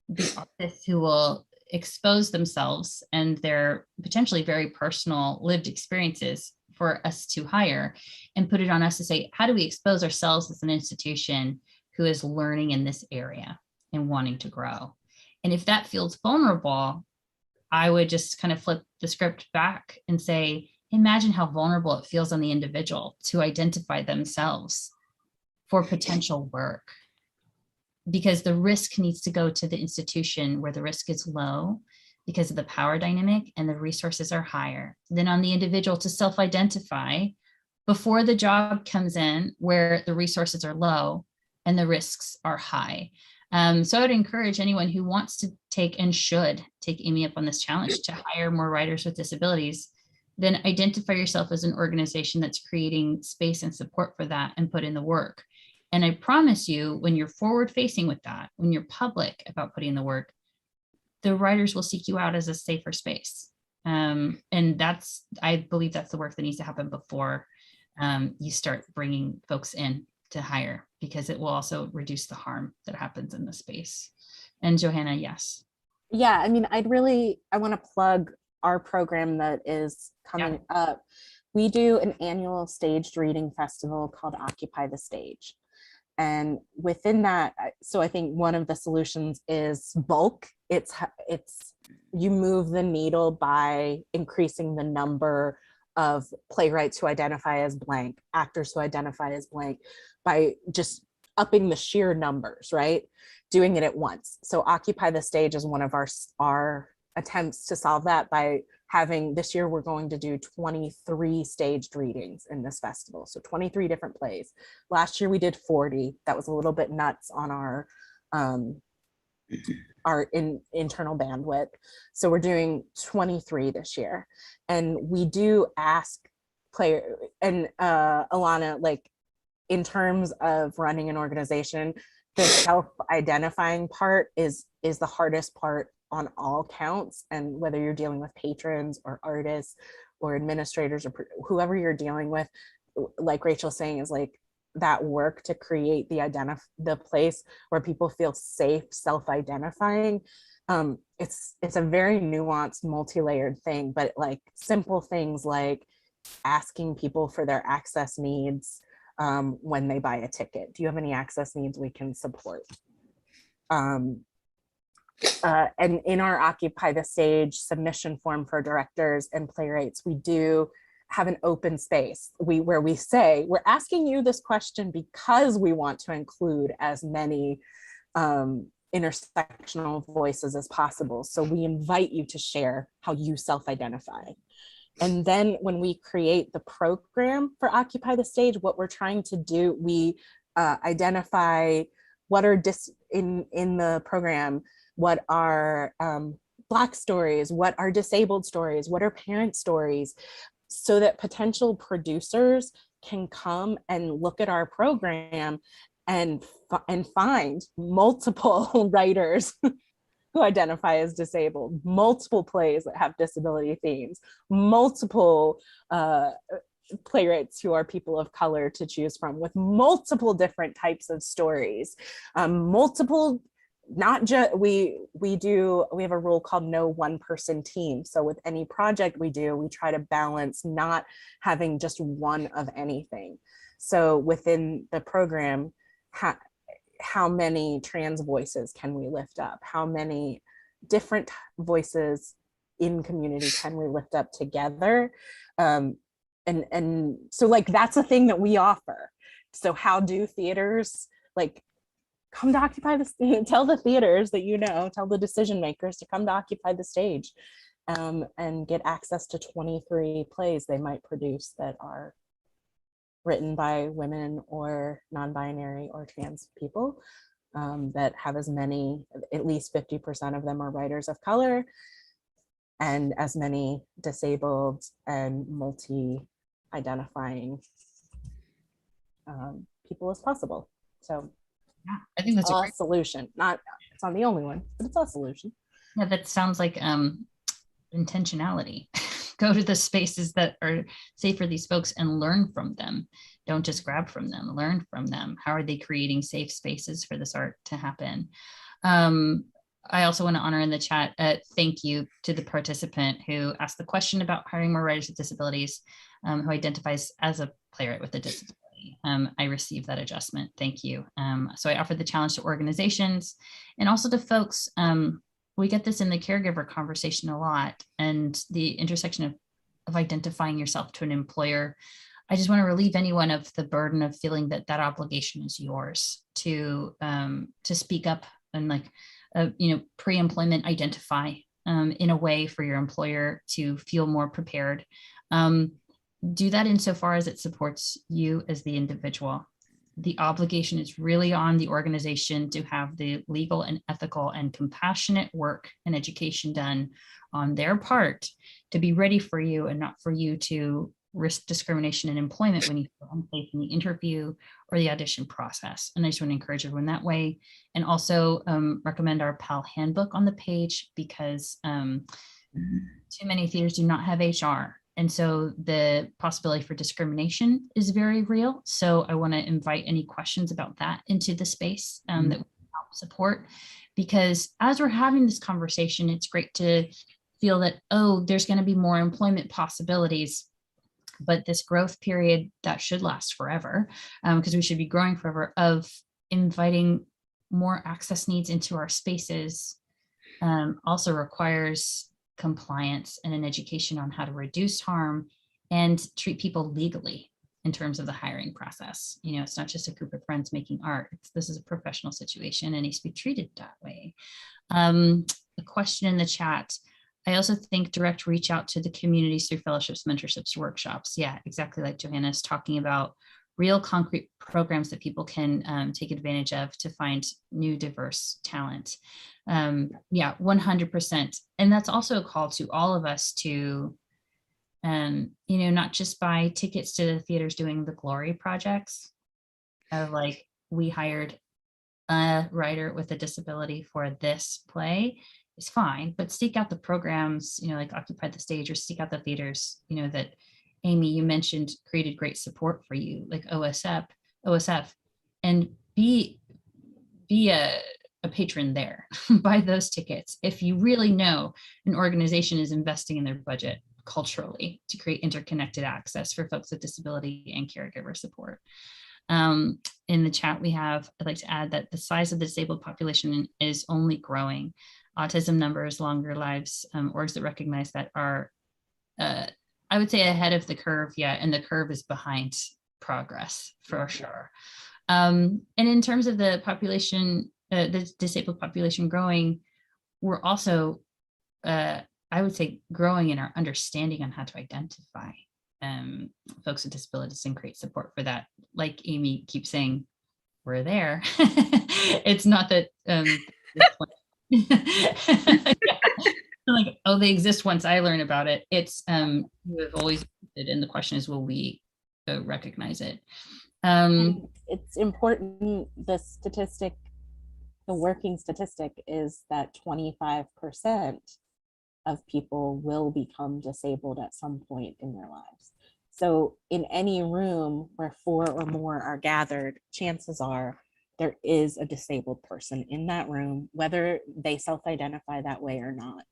the artists who will expose themselves and their potentially very personal lived experiences for us to hire, and put it on us to say, how do we expose ourselves as an institution who is learning in this area and wanting to grow? And if that feels vulnerable, I would just kind of flip the script back and say, imagine how vulnerable it feels on the individual to identify themselves for potential work, because the risk needs to go to the institution where the risk is low because of the power dynamic and the resources are higher. Then on the individual to self-identify before the job comes in where the resources are low and the risks are high. So I would encourage anyone who wants to take and should take Amy up on this challenge to hire more writers with disabilities. Then identify yourself as an organization that's creating space and support for that and put in the work. And I promise you, when you're forward facing with that, when you're public about putting in the work, the writers will seek you out as a safer space. And that's, I believe that's the work that needs to happen before you start bringing folks in to hire, because it will also reduce the harm that happens in the space. And Johanna, yes. Yeah, I mean, I want to plug our program that is coming up. We do an annual staged reading festival called Occupy the Stage. And within that, so I think one of the solutions is bulk. It's you move the needle by increasing the number of playwrights who identify as blank, actors who identify as blank, by just upping the sheer numbers, right? Doing it at once. So Occupy the Stage is one of our attempts to solve that by having, this year we're going to do 23 staged readings in this festival. So 23 different plays. Last year we did 40. That was a little bit nuts on our internal bandwidth. So we're doing 23 this year. And we do ask player, and Alana, like in terms of running an organization, the self-identifying part is the hardest part on all counts. And whether you're dealing with patrons or artists or administrators or whoever you're dealing with, like Rachel's saying, is like that work to create the place where people feel safe self-identifying. It's a very nuanced, multi-layered thing, but like simple things like asking people for their access needs when they buy a ticket. Do you have any access needs we can support? And in our Occupy the Stage submission form for directors and playwrights, we do have an open space where we say, we're asking you this question because we want to include as many intersectional voices as possible. So we invite you to share how you self-identify. And then when we create the program for Occupy the Stage, what we're trying to do, we identify what are in the program, what are Black stories, what are disabled stories, what are parent stories, so that potential producers can come and look at our program and find multiple writers who identify as disabled, multiple plays that have disability themes, multiple playwrights who are people of color to choose from, with multiple different types of stories, multiple, not just, we have a rule called no one person team. So with any project we do, we try to balance not having just one of anything. So within the program, how many trans voices can we lift up? How many different voices in community can we lift up together? And so like, that's a thing that we offer. So how do theaters, like, come to Occupy the Stage, tell the theaters that you know, tell the decision makers to come to Occupy the Stage and get access to 23 plays they might produce that are written by women or non-binary or trans people, that have as many, at least 50% of them are writers of color, and as many disabled and multi-identifying people as possible. So yeah, I think that's a great solution. It's not the only one, but it's a solution. Yeah, that sounds like intentionality. go to the spaces that are safe for these folks and learn from them. Don't just grab from them, learn from them. How are they creating safe spaces for this art to happen? I also want to honor in the chat, thank you to the participant who asked the question about hiring more writers with disabilities, who identifies as a playwright with a disability. I received that adjustment, thank you. So I offered the challenge to organizations and also to folks. We get this in the caregiver conversation a lot, and the intersection of identifying yourself to an employer. I just want to relieve anyone of the burden of feeling that that obligation is yours to speak up and like, pre-employment identify in a way for your employer to feel more prepared. Do that insofar as it supports you as the individual. The obligation is really on the organization to have the legal and ethical and compassionate work and education done on their part to be ready for you, and not for you to risk discrimination in employment when you feel unsafe in the interview or the audition process. And I just want to encourage everyone that way. And also recommend our PAAL handbook on the page, because too many theaters do not have HR. And so the possibility for discrimination is very real. So I want to invite any questions about that into the space that we help support, because as we're having this conversation, it's great to feel that, oh, there's going to be more employment possibilities, but this growth period that should last forever, because we should be growing forever, of inviting more access needs into our spaces also requires compliance and an education on how to reduce harm and treat people legally in terms of the hiring process. It's not just a group of friends making art. This is a professional situation and needs to be treated that way. A question in the chat. I also think direct reach out to the communities through fellowships, mentorships, workshops. Yeah, exactly like Johanna's talking about, real concrete programs that people can take advantage of to find new diverse talent. Yeah, 100%. And that's also a call to all of us to, not just buy tickets to the theaters doing the glory projects of like, we hired a writer with a disability for this play is fine, but seek out the programs, like Occupy the Stage, or seek out the theaters, that Amy, you mentioned created great support for you, like OSF, and be a patron there. Buy those tickets. If you really know an organization is investing in their budget culturally to create interconnected access for folks with disability and caregiver support. In the chat I'd like to add that the size of the disabled population is only growing. Autism numbers, longer lives, orgs that recognize that are, I would say, ahead of the curve, and the curve is behind progress for sure. And in terms of the population, the disabled population growing, we're also, I would say, growing in our understanding on how to identify folks with disabilities and create support for that. Like Amy keeps saying, we're there. It's not that like, oh, they exist once I learn about it. It's we've always existed, and the question is, will we recognize it? It's important. The working statistic is that 25% of people will become disabled at some point in their lives. So in any room where 4 or more are gathered, chances are there is a disabled person in that room, whether they self-identify that way or not.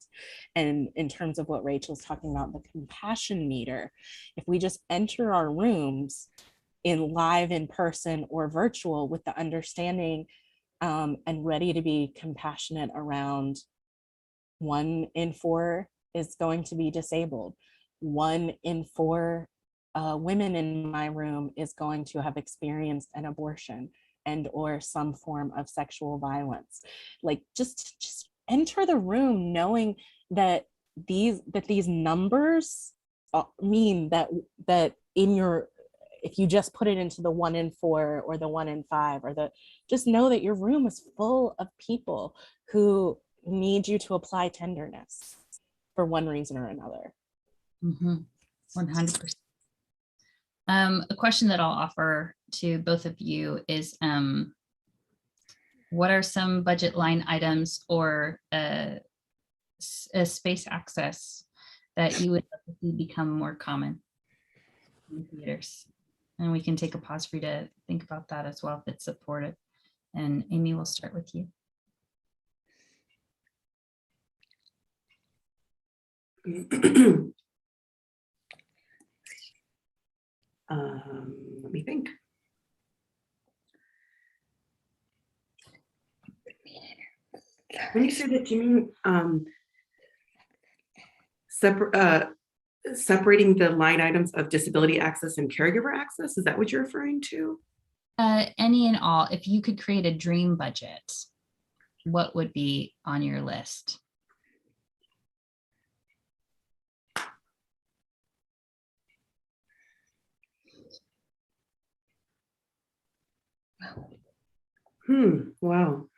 And in terms of what Rachel's talking about, the compassion meter, if we just enter our rooms in live, in person, or virtual with the understanding and ready to be compassionate around 1 in 4 is going to be disabled. 1 in 4 women in my room is going to have experienced an abortion and or some form of sexual violence. Like just enter the room knowing that these numbers mean that in your, if you just put it into the 1 in 4 or the 1 in 5 or just know that your room is full of people who need you to apply tenderness for one reason or another. 100%. A question that I'll offer to both of you is, what are some budget line items or a space access that you would love to see become more common in theaters? And we can take a pause for you to think about that as well, if it's supportive. And Amy, we'll start with you. Let me think. When you say that, do you mean separating the line items of disability access and caregiver access? Is that what you're referring to? Any and all, if you could create a dream budget, what would be on your list? Wow.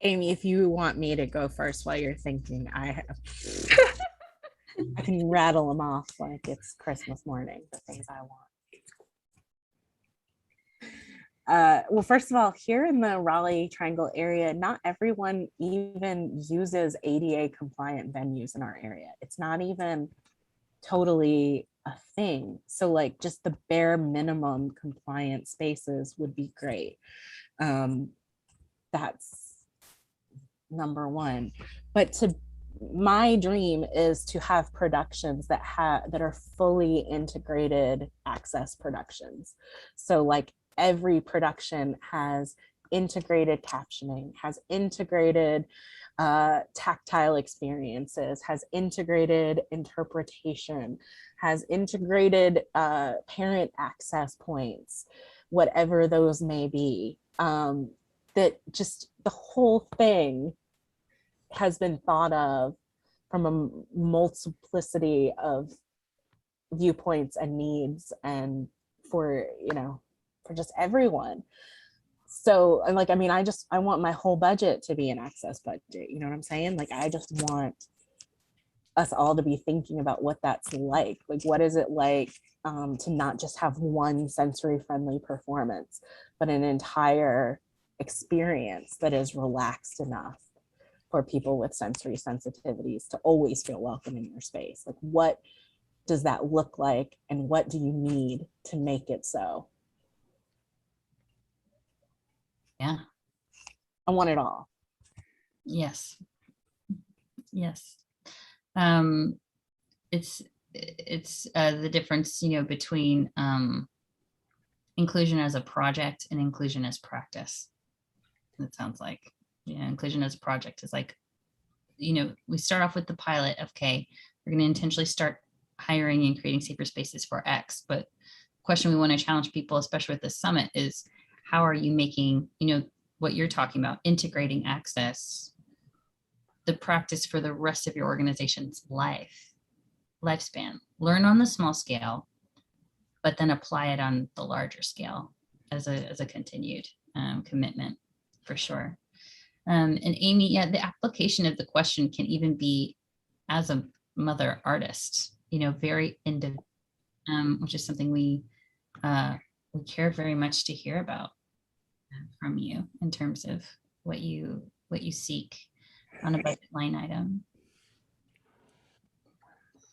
Amy, if you want me to go first while you're thinking, I can rattle them off like it's Christmas morning, the things I want. Well, first of all, here in the Raleigh Triangle area, not everyone even uses ADA compliant venues in our area. It's not even totally a thing. So like just the bare minimum compliant spaces would be great. That's number one. But my dream is to have productions that are fully integrated access productions. So like every production has integrated captioning, has integrated tactile experiences, has integrated interpretation, has integrated parent access points, whatever those may be. That just the whole thing has been thought of from a multiplicity of viewpoints and needs, and for just everyone. So, and like, I mean, I want my whole budget to be an access budget. You know what I'm saying? Like, I just want us all to be thinking about what that's like. Like, what is it like to not just have one sensory friendly performance, but an entire experience that is relaxed enough for people with sensory sensitivities to always feel welcome in your space. Like, what does that look like, and what do you need to make it so? Yeah. I want it all. Yes. Yes. It's the difference, between inclusion as a project and inclusion as practice. It sounds like, inclusion as a project is like, we start off with the pilot of, okay, we're going to intentionally start hiring and creating safer spaces for X. But the question we want to challenge people, especially with this summit, is how are you making, what you're talking about, integrating access, the practice for the rest of your organization's lifespan. Learn on the small scale, but then apply it on the larger scale as a continued commitment, for sure. And Amy, yeah, the application of the question can even be as a mother artist, very individual, which is something we care very much to hear about from you in terms of what you seek on a budget line item.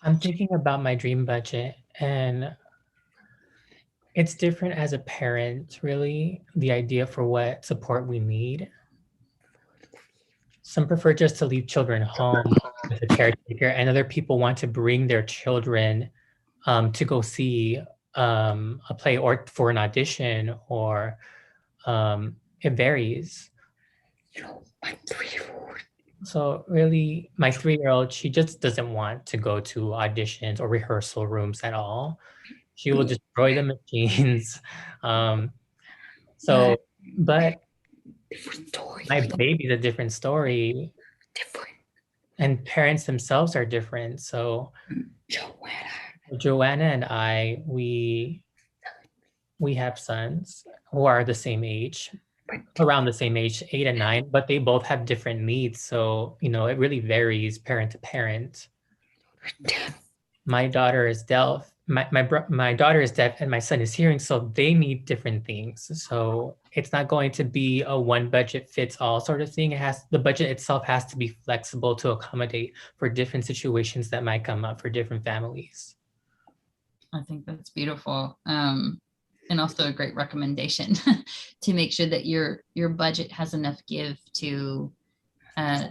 I'm thinking about my dream budget, and it's different as a parent, really, the idea for what support we need. Some prefer just to leave children home with a caretaker, and other people want to bring their children to go see a play or for an audition, or it varies. So really, my 3-year-old, she just doesn't want to go to auditions or rehearsal rooms at all. She will destroy the machines. But my baby's a different story. And parents themselves are different. So Joanna and I, we have sons who are the same age, around the same age, 8 and 9, but they both have different needs. So, it really varies parent to parent. My daughter is deaf, my daughter is deaf and my son is hearing, so they need different things. So it's not going to be a one budget fits all sort of thing. The budget itself has to be flexible to accommodate for different situations that might come up for different families. I think that's beautiful. And also a great recommendation to make sure that your budget has enough give to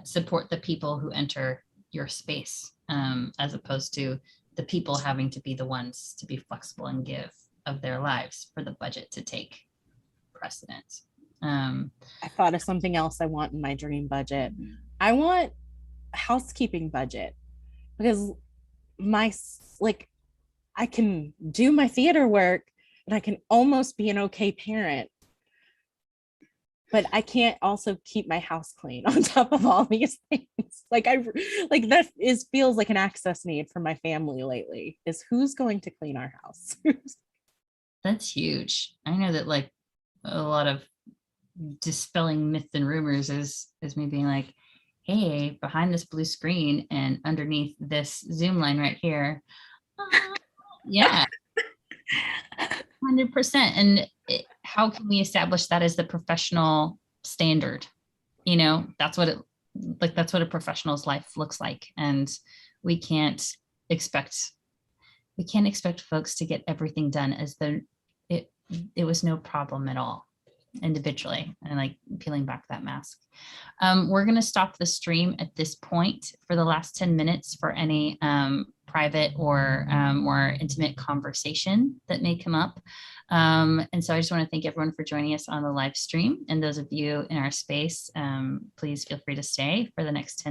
support the people who enter your space, as opposed to the people having to be the ones to be flexible and give of their lives for the budget to take precedence. I thought of something else I want in my dream budget. I want a housekeeping budget, because I can do my theater work and I can almost be an okay parent, but I can't also keep my house clean on top of all these things. Feels like an access need for my family lately, is who's going to clean our house? That's huge. I know that like a lot of dispelling myths and rumors is me being like, hey, behind this blue screen and underneath this Zoom line right here. Yeah, 100%. And how can we establish that as the professional standard? You know, that's what a professional's life looks like. And we can't expect folks to get everything done as though it was no problem at all individually, and like peeling back that mask. We're going to stop the stream at this point for the last 10 minutes for any private or more intimate conversation that may come up. And so I just want to thank everyone for joining us on the live stream. And those of you in our space, please feel free to stay for the next 10